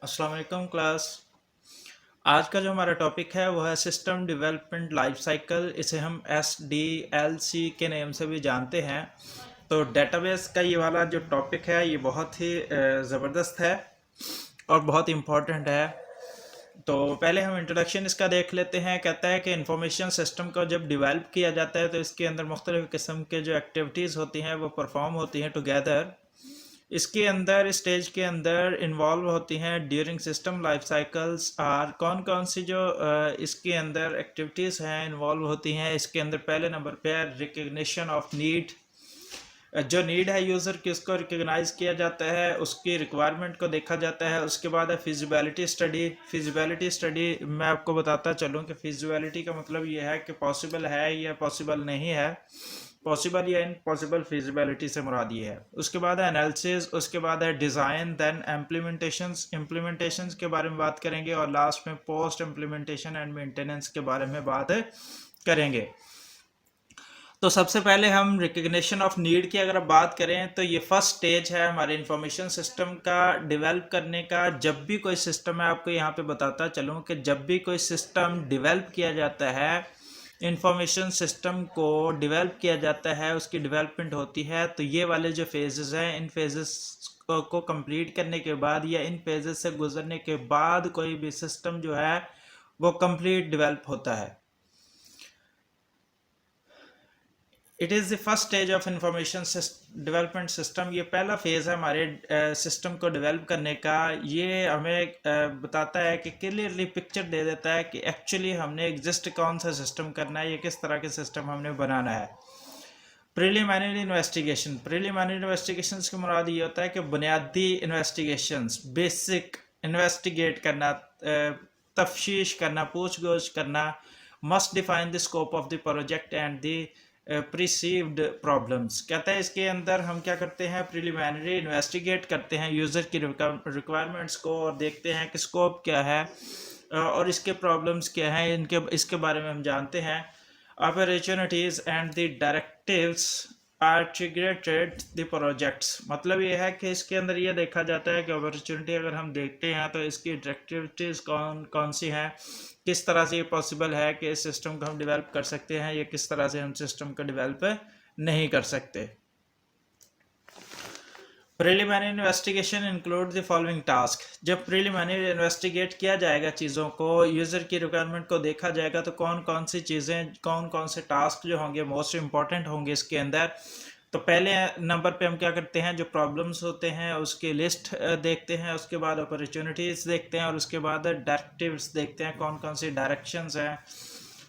अस्सलाम वालेकुम क्लास। आज का जो हमारा टॉपिक है वो है सिस्टम डेवलपमेंट लाइफ साइकिल। इसे हम SDLC के नेम से भी जानते हैं। तो डेटाबेस का ये वाला जो टॉपिक है ये बहुत ही ज़बरदस्त है और बहुत इम्पोर्टेंट है। तो पहले हम इंट्रोडक्शन इसका देख लेते हैं। कहता है कि इंफॉर्मेशन सिस्टम को जब डेवलप किया जाता है तो इसके अंदर मुख्तलिफ़ किस्म के जो एक्टिविटीज़ होती हैं वो परफॉर्म होती हैं टुगेदर। इसके अंदर स्टेज के अंदर इन्वॉल्व होती हैं ड्यूरिंग सिस्टम लाइफ साइकिल्स। और कौन कौन सी जो इसके अंदर एक्टिविटीज़ हैं इन्वॉल्व होती हैं। इसके अंदर पहले नंबर पे है रिकग्निशन ऑफ नीड। जो नीड है यूज़र की उसको रिकग्नाइज किया जाता है, उसकी रिक्वायरमेंट को देखा जाता है। उसके बाद है फिजिबिलिटी स्टडी। फिजिबिलिटी स्टडी मैं आपको बताता चलूँ कि फिजिबिलिटी का मतलब ये है कि पॉसिबल है या पॉसिबल नहीं है, पॉसिबल या इम्पॉसिबल फिजिबिलिटी से मुराद ये है। उसके बाद है एनालिसिस, उसके बाद है डिज़ाइन, देन इम्प्लीमेंटेशंस के बारे में बात करेंगे और लास्ट में पोस्ट इम्प्लीमेंटेशन एंड मेंटेनेंस के बारे में बात करेंगे। तो सबसे पहले हम रिकग्निशन ऑफ नीड की अगर बात करें तो ये फर्स्ट स्टेज है हमारे इंफॉर्मेशन सिस्टम का डेवलप करने का। जब भी कोई सिस्टम, मैं आपको यहाँ पे बताता चलूँ कि जब भी कोई सिस्टम डेवलप किया जाता है, इंफॉर्मेशन सिस्टम को डेवलप किया जाता है, उसकी डेवलपमेंट होती है, तो ये वाले जो फेजेस हैं इन फेजेस को कंप्लीट करने के बाद या इन फेजेस से गुजरने के बाद कोई भी सिस्टम जो है वो कंप्लीट डेवलप होता है। It is the first stage of information development system. ये पहला फेज़ है हमारे सिस्टम को डेवलप करने का। ये हमें बताता है कि क्लियरली पिक्चर दे देता है कि एक्चुअली हमने एग्जिस्ट कौन सा सिस्टम करना है, ये किस तरह के सिस्टम हमने बनाना है। प्रिलिमिनरी इन्वेस्टिगेशन, प्रिलिमिनरी इन्वेस्टिगेशन की मुराद ये होता है कि बुनियादी इन्वेस्टिगेशंस, बेसिक इन्वेस्टिगेट करना, तफ्तीश करना, पूछ गछ करना। Must define the scope of the project and the perceived problems. कहता है इसके अंदर हम क्या करते हैं, प्रिलिमिनरी इन्वेस्टिगेट करते हैं यूज़र की रिक्वायरमेंट्स को और देखते हैं कि स्कोप क्या है और इसके प्रॉब्लम्स क्या हैं, इनके इसके बारे में हम जानते हैं। Opportunities and the directives are triggered the projects. मतलब ये है कि इसके अंदर ये देखा जाता है कि अपॉर्चुनिटी अगर हम देखते हैं तो इसकी डायरेक्टिविटीज़ कौन कौन सी हैं, किस तरह से ये पॉसिबल है कि इस सिस्टम को हम डेवलप कर सकते हैं या किस तरह से हम सिस्टम को डेवलप नहीं कर सकते। Preliminary investigation include the following task. जब प्रिलिमिनरी इन्वेस्टिगेट किया जाएगा चीज़ों को, यूज़र की रिक्वायरमेंट को देखा जाएगा, तो कौन कौन सी चीज़ें, कौन कौन से टास्क जो होंगे मोस्ट इंपॉर्टेंट होंगे इसके अंदर। तो पहले नंबर पे हम क्या करते हैं, जो प्रॉब्लम्स होते हैं उसकी लिस्ट देखते हैं, उसके बाद अपॉर्चुनिटीज़ देखते हैं और उसके बाद डायरेक्टिव्स देखते हैं, कौन कौन सी डायरेक्शंस हैं।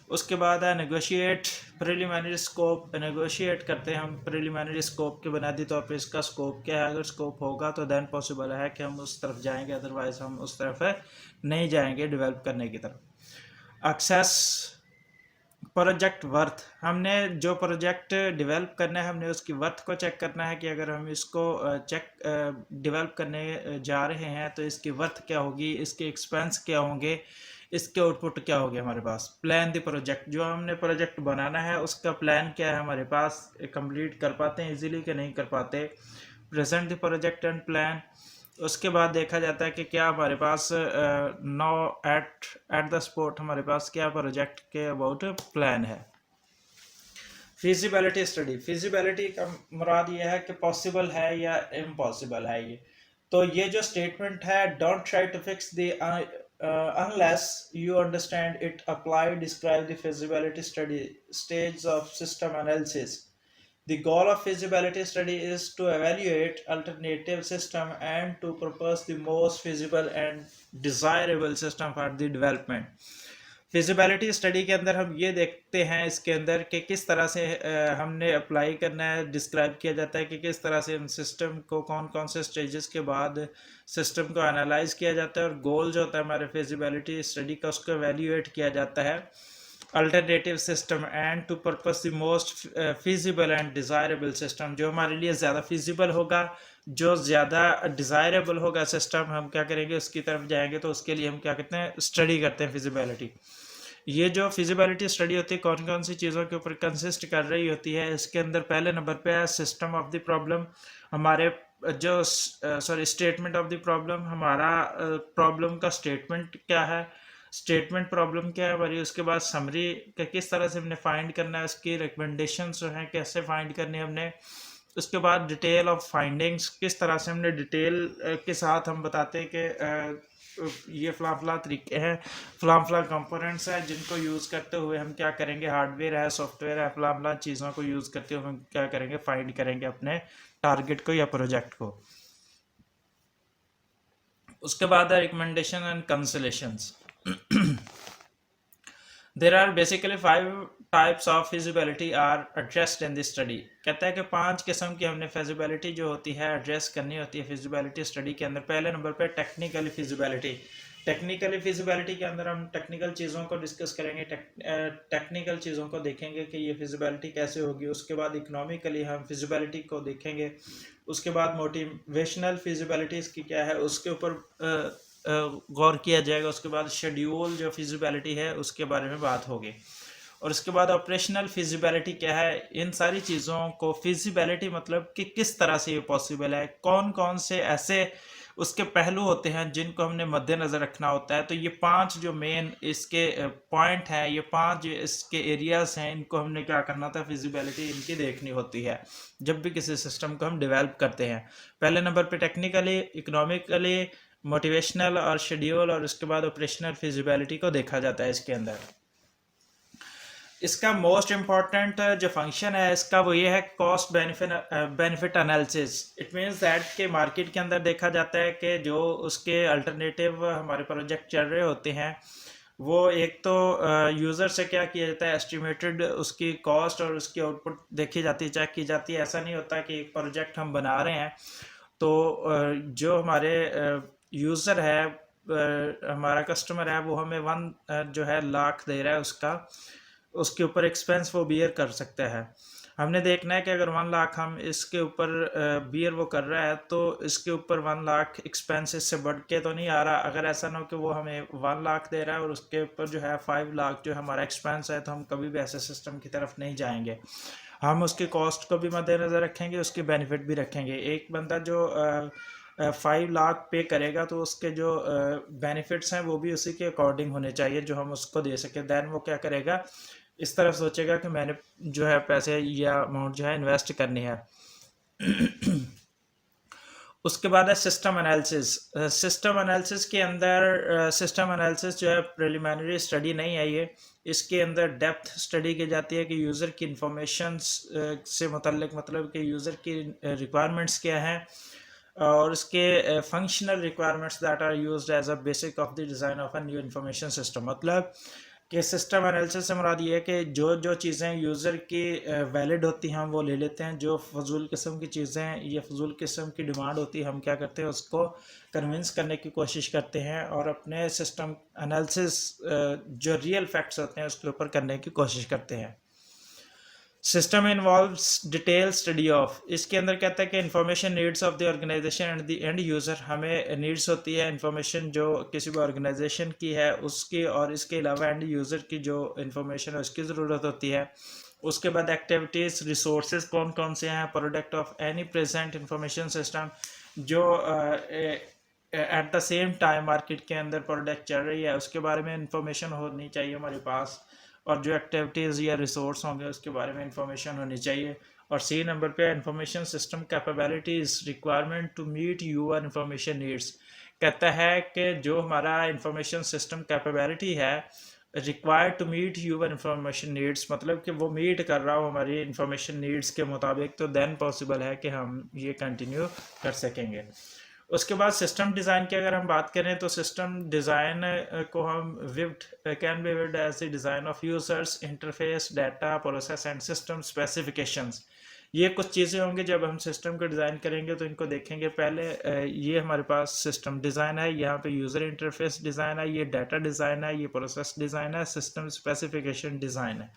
उसके बाद है नेगोशिएट, प्रिलिमिनरी स्कोप नेगोशिएट करते हैं हम प्रिलिमिनरी स्कोप के बुनियादी तौर पे इसका स्कोप क्या है। अगर स्कोप होगा तो देन पॉसिबल है कि हम उस तरफ जाएंगे, अदरवाइज हम उस तरफ नहीं जाएंगे डेवलप करने की तरफ। एक्सेस प्रोजेक्ट वर्थ, हमने जो प्रोजेक्ट डेवलप करना है हमने उसकी वर्थ को चेक करना है कि अगर हम इसको डेवलप करने जा रहे हैं तो इसकी वर्थ क्या होगी, इसके एक्सपेंस क्या होंगे, इसके आउटपुट क्या होगी हमारे पास। प्लान द प्रोजेक्ट, जो हमने प्रोजेक्ट बनाना है उसका प्लान क्या है हमारे पास, कंप्लीट कर पाते हैं इजीली कि नहीं कर पाते। Present the project and plan. उसके बाद देखा जाता है कि क्या हमारे पास नो एट द स्पॉट हमारे पास क्या प्रोजेक्ट के अबाउट प्लान है। फिजिबिलिटी स्टडी, फिजिबिलिटी का मुराद ये है कि पॉसिबल है या इम्पॉसिबल है ये। तो ये जो स्टेटमेंट है, don't try to fix the unless you understand it, apply, describe the feasibility study stage of system analysis. The goal of feasibility study is to evaluate alternative system and to propose the most feasible and desirable system for the development. Feasibility study के अंदर हम ये देखते हैं इसके अंदर कि किस तरह से हमने अप्लाई करना है। डिस्क्राइब किया जाता है कि किस तरह से हम सिस्टम को कौन कौन से स्टेजेस के बाद सिस्टम को एनालाइज किया जाता है और गोल जो होता है हमारे फिजिबिलिटी स्टडी का उसको एवेल्यूएट किया जाता है। Alternative system and to purpose the most feasible and desirable system, जो हमारे लिए ज़्यादा फिजिबल होगा, जो ज़्यादा डिज़ायरेबल होगा सिस्टम, हम क्या करेंगे उसकी तरफ जाएंगे। तो उसके लिए हम क्या करते हैं, स्टडी करते हैं फिजिबिलिटी। ये जो फिजिबिलिटी स्टडी होती है कौन कौन सी चीज़ों के ऊपर कंसिस्ट कर रही होती है, इसके अंदर पहले नंबर पे है सिस्टम ऑफ द प्रॉब्लम। हमारे जो स्टेटमेंट ऑफ द प्रॉब्लम, हमारा प्रॉब्लम का स्टेटमेंट क्या है, स्टेटमेंट प्रॉब्लम क्या है हमारी, उसके बाद समरी का किस तरह से हमने फाइंड करना है, उसकी रिकमेंडेशंस जो हैं कैसे फाइंड करनी है हमने, उसके बाद डिटेल ऑफ फाइंडिंग्स, किस तरह से हमने डिटेल के साथ हम बताते हैं कि ये फला फला तरीके हैं, फला फला कंपोनेंट्स हैं जिनको यूज़ करते हुए हम क्या करेंगे, हार्डवेयर है, सॉफ्टवेयर है, फला फला चीज़ों को यूज़ करते हुए हम क्या करेंगे, फाइंड करेंगे अपने टारगेट को या प्रोजेक्ट को। उसके बाद recommendation and conclusions. There are basically 5 types of feasibility are addressed in this study। कहता है कि 5 किस्म की हमने feasibility जो होती है एड्रेस करनी होती है feasibility स्टडी के अंदर। पहले नंबर पे टेक्निकली feasibility। टेक्निकली feasibility के अंदर हम टेक्निकल चीज़ों को डिस्कस करेंगे, टेक्निकल चीज़ों को देखेंगे कि ये feasibility कैसे होगी। उसके बाद इकोनॉमिकली हम feasibility को देखेंगे। उसके बाद मोटिवेशनल feasibility इसकी क्या है उसके ऊपर गौर किया जाएगा। उसके बाद शेड्यूल जो फिजिबिलिटी है उसके बारे में बात होगी। और उसके बाद ऑपरेशनल फिजिबिलिटी क्या है, इन सारी चीज़ों को फिजिबिलिटी मतलब कि किस तरह से ये पॉसिबल है, कौन कौन से ऐसे उसके पहलू होते हैं जिनको हमने मद्देनज़र रखना होता है। तो ये 5 जो मेन इसके पॉइंट हैं, ये 5 इसके एरियाज हैं, इनको हमने क्या करना था, फिजिबिलिटी इनकी देखनी होती है जब भी किसी सिस्टम को हम डेवलप करते हैं। पहले नंबर पे टेक्निकली, इकोनॉमिकली, मोटिवेशनल और शेड्यूल, और उसके बाद ऑपरेशनल फिजिबिलिटी को देखा जाता है इसके अंदर। इसका मोस्ट इम्पॉर्टेंट जो फंक्शन है इसका वो ये है cost benefit analysis. It means that के मार्केट के अंदर देखा जाता है कि जो उसके अल्टरनेटिव हमारे प्रोजेक्ट चल रहे होते हैं वो एक तो यूज़र से क्या किया जाता है, एस्टिमेटेड उसकी कॉस्ट और उसकी आउटपुट देखी जाती है, चेक की जाती है। ऐसा नहीं होता कि एक प्रोजेक्ट हम बना रहे हैं तो जो हमारे यूज़र है, हमारा कस्टमर है, वो हमें 1 जो है लाख दे रहा है, उसके ऊपर एक्सपेंस वो बियर कर सकता है। हमने देखना है कि अगर 1 लाख हम इसके ऊपर बियर वो कर रहा है तो इसके ऊपर 1 लाख एक्सपेंस इससे बढ़ के तो नहीं आ रहा। अगर ऐसा ना हो कि वो हमें 1 लाख दे रहा है और उसके ऊपर जो है 5 लाख जो हमारा एक्सपेंस है, तो हम कभी भी ऐसे सिस्टम की तरफ नहीं जाएंगे। हम उसकी कॉस्ट को भी मद्देनज़र रखेंगे, उसकी बेनिफिट भी रखेंगे। एक बंदा जो 5 लाख पे करेगा तो उसके जो बेनिफिट्स हैं वो भी उसी के अकॉर्डिंग होने चाहिए जो हम उसको दे सकें। दैन वो क्या करेगा, इस तरफ सोचेगा कि मैंने जो है पैसे या अमाउंट जो है इन्वेस्ट करनी है। उसके बाद है सिस्टम एनालिसिस। सिस्टम एनालिसिस के अंदर सिस्टम एनालिसिस जो है प्रिलिमिनरी स्टडी नहीं है ये, इसके अंदर डेप्थ स्टडी की जाती है कि यूज़र की इंफॉर्मेशन से मुतल्लिक, मतलब कि यूज़र की रिक्वायरमेंट्स क्या हैं और उसके functional requirements that are used as a basic of the design of a new information system. मतलब कि सिस्टम एनालिसिस से मुराद ये है कि जो जो चीज़ें यूज़र की वैलिड होती हैं हम वो ले लेते हैं, जो फजूल किस्म की चीज़ें या फजूल किस्म की डिमांड होती है हम क्या करते हैं, उसको कन्विंस करने की कोशिश करते हैं और अपने सिस्टम एनालिसिस जो रियल फैक्ट्स होते हैं उसके ऊपर करने की कोशिश करते हैं। System involves detail study of, इसके अंदर कहता है कि information needs of the organisation and the end user. हमें नीड्स होती है इंफॉर्मेशन जो किसी भी ऑर्गेनाइजेशन की है उसकी, और इसके अलावा एंड यूज़र की जो इंफॉर्मेशन है उसकी ज़रूरत होती है। उसके बाद एक्टिविटीज़, रिसोर्सेज कौन कौन से हैं, product of any present information system, जो at the same time market के अंदर प्रोडक्ट चल रही है उसके बारे में इंफॉर्मेशन होनी चाहिए हमारे पास, और जो एक्टिविटीज़ या रिसोर्स होंगे उसके बारे में इंफॉर्मेशन होनी चाहिए। और सी नंबर पे information system capabilities requirement to meet your information needs. कहता है कि जो हमारा इंफॉर्मेशन सिस्टम कैपेबिलिटी है required to meet your information needs, मतलब कि वो मीट कर रहा हो हमारी इंफॉर्मेशन नीड्स के मुताबिक, तो देन पॉसिबल है कि हम ये कंटिन्यू कर सकेंगे। उसके बाद सिस्टम डिज़ाइन की अगर हम बात करें तो सिस्टम डिज़ाइन को हम viewed can be viewed as the design of users interface, data, process and system specifications. ये कुछ चीज़ें होंगी जब हम सिस्टम को डिज़ाइन करेंगे तो इनको देखेंगे। पहले ये हमारे पास सिस्टम डिज़ाइन है, यहाँ पे यूज़र इंटरफेस डिज़ाइन है, ये डाटा डिज़ाइन है, ये प्रोसेस डिज़ाइन है, सिस्टम स्पेसिफिकेशन डिज़ाइन है।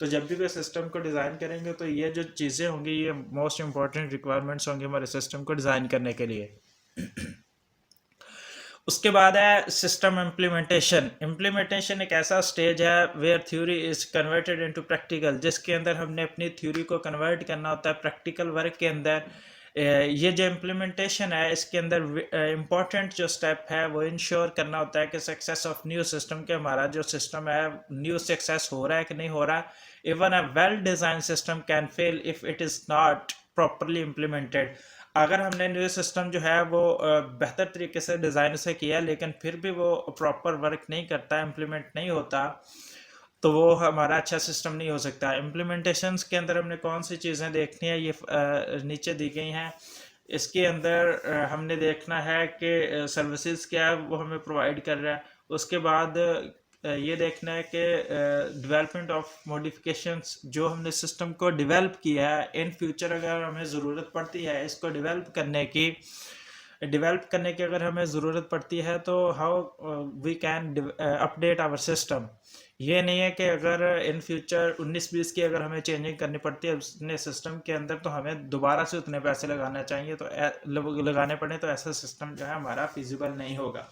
तो जब भी कोई सिस्टम को डिज़ाइन करेंगे तो ये जो चीज़ें होंगी ये मोस्ट इंपॉर्टेंट रिक्वायरमेंट्स होंगी हमारे सिस्टम को डिज़ाइन करने के लिए। उसके बाद है सिस्टम इम्प्लीमेंटेशन। इम्प्लीमेंटेशन एक ऐसा स्टेज है where theory is converted into practical, जिसके अंदर हमने अपनी थ्योरी को कन्वर्ट करना होता है प्रैक्टिकल वर्क के अंदर। ये जो इम्प्लीमेंटेशन है इसके अंदर इम्पोर्टेंट जो स्टेप है वो इंश्योर करना होता है कि सक्सेस ऑफ न्यू सिस्टम के हमारा जो सिस्टम है न्यू सक्सेस हो रहा है कि नहीं हो रहा। Even a well design system can fail if it is not properly implemented. अगर हमने न्यू सिस्टम जो है वो बेहतर तरीके से डिज़ाइन से किया लेकिन फिर भी वो प्रॉपर वर्क नहीं करता, इम्प्लीमेंट नहीं होता, तो वो हमारा अच्छा सिस्टम नहीं हो सकता। इम्प्लीमेंटेशंस के अंदर हमने कौन सी चीज़ें देखनी है, ये नीचे दी गई हैं। इसके अंदर हमने देखना है कि सर्विसेज क्या है वो हमें प्रोवाइड कर रहा है। उसके बाद ये देखना है कि डेवलपमेंट ऑफ मॉडिफिकेशंस जो हमने सिस्टम को डेवलप किया है, इन फ्यूचर अगर हमें ज़रूरत पड़ती है इसको डेवलप करने की अगर हमें ज़रूरत पड़ती है तो how we can update our system. ये नहीं है कि अगर इन फ्यूचर 19-20 की अगर हमें चेंजिंग करनी पड़ती है अपने सिस्टम के अंदर तो हमें दोबारा से उतने पैसे लगाना चाहिए, तो लगाने पड़े, तो ऐसा सिस्टम जो है हमारा फिजिबल नहीं होगा।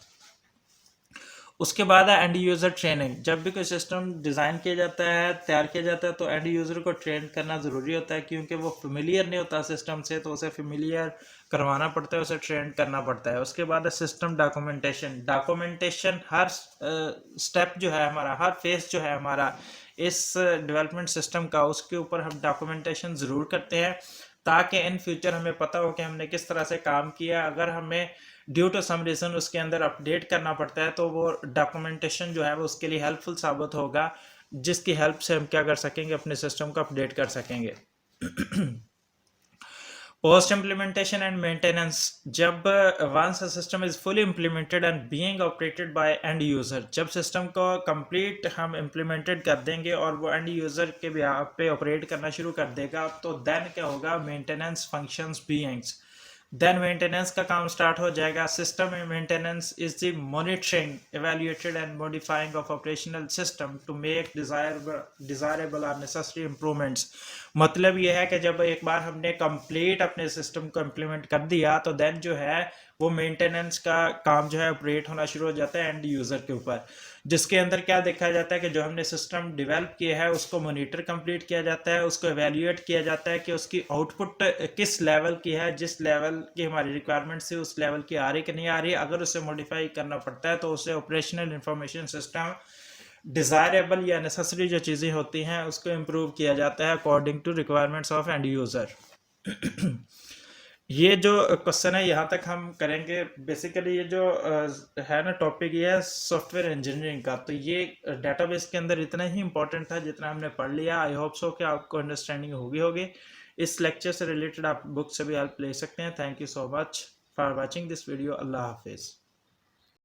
उसके बाद है एंड यूज़र ट्रेनिंग। जब भी कोई सिस्टम डिज़ाइन किया जाता है, तैयार किया जाता है, तो एंड यूज़र को ट्रेन करना ज़रूरी होता है क्योंकि वो फेमिलियर नहीं होता सिस्टम से, तो उसे फेमिलियर करवाना पड़ता है, उसे ट्रेन करना पड़ता है। उसके बाद है सिस्टम डॉक्यूमेंटेशन हर स्टेप जो है हमारा, हर फेस जो है हमारा इस डेवलपमेंट सिस्टम का, उसके ऊपर हम डॉक्यूमेंटेशन ज़रूर करते हैं ताकि इन फ्यूचर हमें पता हो कि हमने किस तरह से काम किया। अगर हमें ड्यू टू सम रीज़न उसके अंदर अपडेट करना पड़ता है तो वो डॉक्यूमेंटेशन जो है वो उसके लिए हेल्पफुल साबित होगा, जिसकी हेल्प से हम क्या कर सकेंगे, अपने सिस्टम को अपडेट कर सकेंगे। Post implementation and maintenance. जब once a system is fully implemented and being operated by end user, जब सिस्टम को कंप्लीट हम इम्प्लीमेंटेड कर देंगे और वो एंड यूज़र के बिहाफ पे ऑपरेट करना शुरू कर देगा, तो देन क्या होगा, maintenance functions beings, then maintenance का काम स्टार्ट हो जाएगा। System maintenance is the monitoring, evaluated and modifying of operational system to make desirable और नेसेसरी इंप्रूवमेंट्स। मतलब ये है कि जब एक बार हमने कंप्लीट अपने सिस्टम को इम्प्लीमेंट कर दिया तो देन जो है वो मेंटेनेंस का काम जो है ऑपरेट होना शुरू हो जाता है एंड यूज़र के ऊपर, जिसके अंदर क्या देखा जाता है कि जो हमने सिस्टम डेवलप किया है उसको मॉनिटर कंप्लीट किया जाता है, उसको एवेल्यूएट किया जाता है कि उसकी आउटपुट किस लेवल की है, जिस लेवल की हमारी रिक्वायरमेंट से उस लेवल की आ रही कि नहीं आ रही। अगर उसे मॉडिफाई करना पड़ता है तो उसे ऑपरेशनल इंफॉर्मेशन सिस्टम डिज़ायरेबल या नेसेसरी जो चीज़ें होती हैं उसको इम्प्रूव किया जाता है according to requirements of end user. ये जो क्वेश्चन है यहाँ तक हम करेंगे। बेसिकली ये जो है ना टॉपिक, ये है सॉफ्टवेयर इंजीनियरिंग का, तो ये डेटाबेस के अंदर इतना ही इंपॉर्टेंट था जितना हमने पढ़ लिया। आई होप सो कि आपको अंडरस्टैंडिंग होगी। इस लेक्चर से रिलेटेड आप बुक से भी हेल्प ले सकते हैं। Thank you so much for watching this video. अल्लाह हाफिज़।